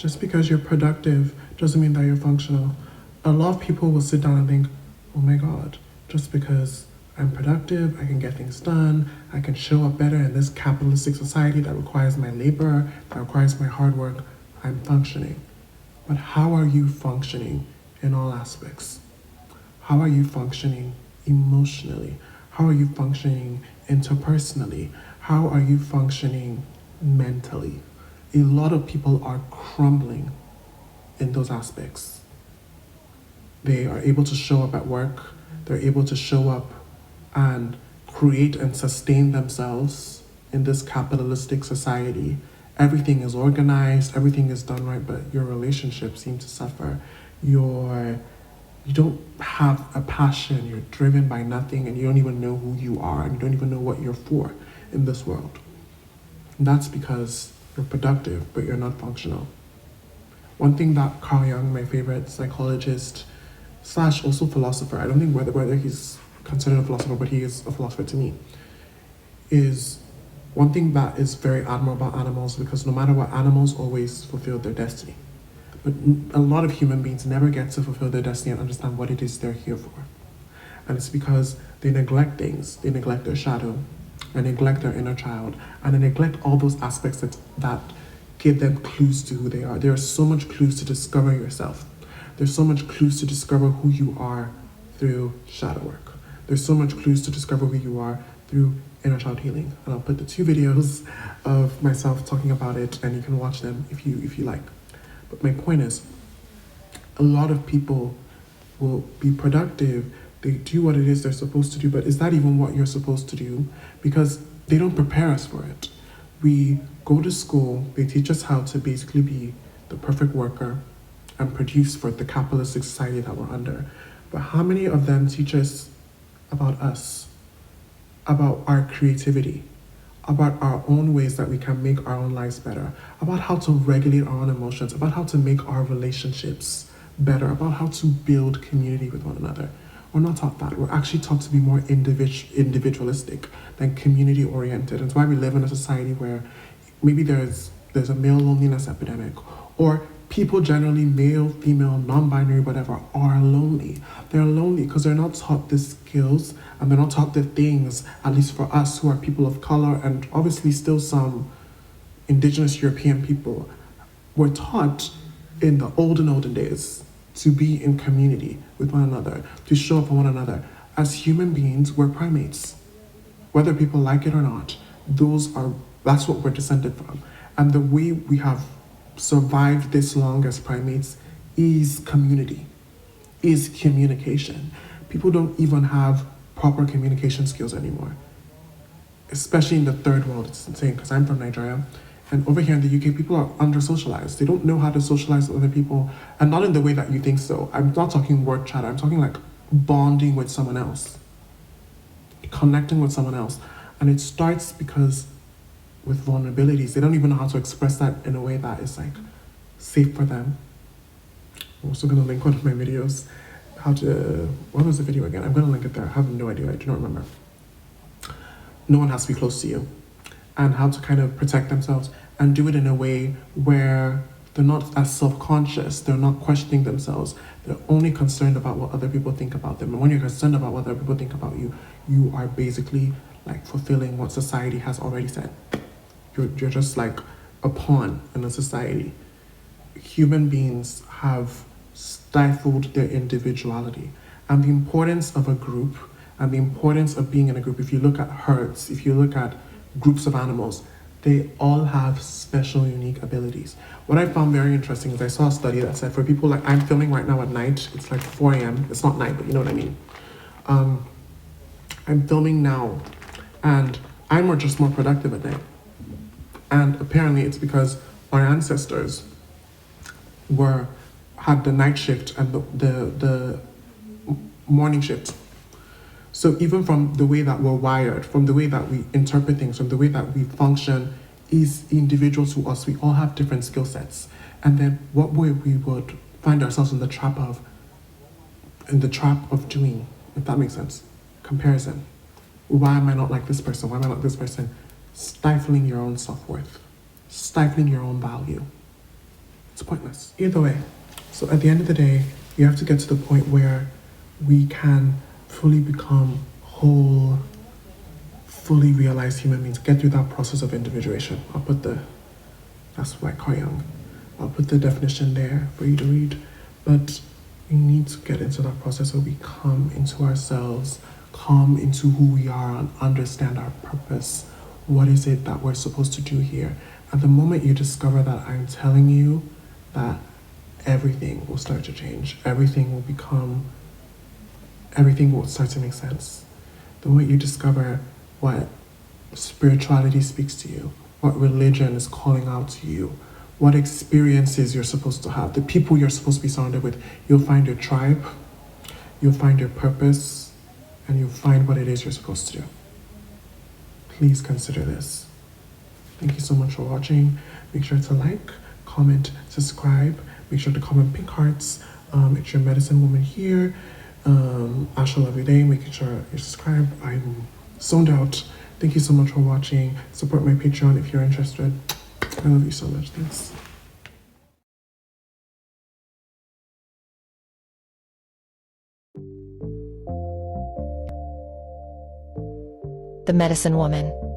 Just because you're productive doesn't mean that you're functional. A lot of people will sit down and think, oh my God, just because I'm productive, I can get things done, I can show up better in this capitalistic society that requires my labor, that requires my hard work, I'm functioning. But how are you functioning in all aspects? How are you functioning emotionally? How are you functioning interpersonally? How are you functioning mentally? A lot of people are crumbling in those aspects. They are able to show up at work, they're able to show up and create and sustain themselves in this capitalistic society. Everything is organized, everything is done right, but your relationships seem to suffer. You don't have a passion, you're driven by nothing, and you don't even know who you are, and you don't even know what you're for in this world. And that's because you're productive, but you're not functional. One thing that Carl Jung, my favorite psychologist, / also philosopher, I don't think whether he's considered a philosopher, but he is a philosopher to me, is one thing that is very admirable about animals, because no matter what, animals always fulfill their destiny. But a lot of human beings never get to fulfill their destiny and understand what it is they're here for. And it's because they neglect things. They neglect their shadow, and neglect their inner child, and they neglect all those aspects that give them clues to who they are. There are so much clues to discover yourself. There's so much clues to discover who you are through shadow work. There's so much clues to discover who you are through inner child healing. And I'll put the 2 videos of myself talking about it, and you can watch them if you like. But my point is, a lot of people will be productive, they do what it is they're supposed to do, but is that even what you're supposed to do? Because they don't prepare us for it. We go to school, they teach us how to basically be the perfect worker and produce for the capitalistic society that we're under. But how many of them teach us about us, about our creativity, about our own ways that we can make our own lives better, about how to regulate our own emotions, about how to make our relationships better, about how to build community with one another? We're not taught that. We're actually taught to be more individualistic than community-oriented. And it's why we live in a society where maybe there's a male loneliness epidemic, or people generally, male, female, non-binary, whatever, are lonely. They're lonely because they're not taught the skills, and they're not taught the things, at least for us who are people of color, and obviously still some indigenous European people, were taught in the olden days to be in community with one another, to show up for one another. As human beings, we're primates. Whether people like it or not, that's what we're descended from. And the way we have survived this long as primates is community, is communication. People don't even have proper communication skills anymore, especially in the third world. It's insane, because I'm from Nigeria, and over here in the UK, people are under-socialized. They don't know how to socialize with other people, and not in the way that you think so. I'm not talking word chatter, I'm talking like bonding with someone else, connecting with someone else. And it starts because with vulnerabilities, they don't even know how to express that in a way that is like safe for them. I'm also gonna link one of my videos, what was the video again? I'm gonna link it there, I have no idea, I do not remember. No one has to be close to you, and how to kind of protect themselves and do it in a way where they're not as self-conscious, they're not questioning themselves, they're only concerned about what other people think about them. And when you're concerned about what other people think about you, you are basically like fulfilling what society has already said. You're just like a pawn in a society. Human beings have stifled their individuality, and the importance of a group and the importance of being in a group. If you look at herds, if you look at groups of animals, they all have special, unique abilities. What I found very interesting is I saw a study that said for people, like I'm filming right now at night, it's like 4 a.m. It's not night, but you know what I mean. I'm filming now, and I'm just more productive at night. And apparently it's because our ancestors had the night shift and the morning shift. So even from the way that we're wired, from the way that we interpret things, from the way that we function, is individual to us. We all have different skill sets. And then what way we would find ourselves in the trap of doing, if that makes sense, comparison. Why am I not like this person? Why am I not this person? Stifling your own self-worth, stifling your own value. It's pointless. Either way. So at the end of the day, you have to get to the point where we can fully become whole, fully realized human beings. Get through that process of individuation. That's like Carl Jung. I'll put the definition there for you to read. But we need to get into that process where we come into ourselves, come into who we are, and understand our purpose. What is it that we're supposed to do here? At the moment you discover that, I'm telling you that everything will start to change. Everything will start to make sense. The moment you discover what spirituality speaks to you, what religion is calling out to you, what experiences you're supposed to have, the people you're supposed to be surrounded with, you'll find your tribe, you'll find your purpose, and you'll find what it is you're supposed to do. Please consider this. Thank you so much for watching. Make sure to like, comment, subscribe. Make sure to comment pink hearts. It's your medicine woman here. Ashel every day, making sure you subscribe. I'm zoned out. Thank you so much for watching. Support my Patreon if you're interested. I love you so much. Thanks. The Medicine Woman.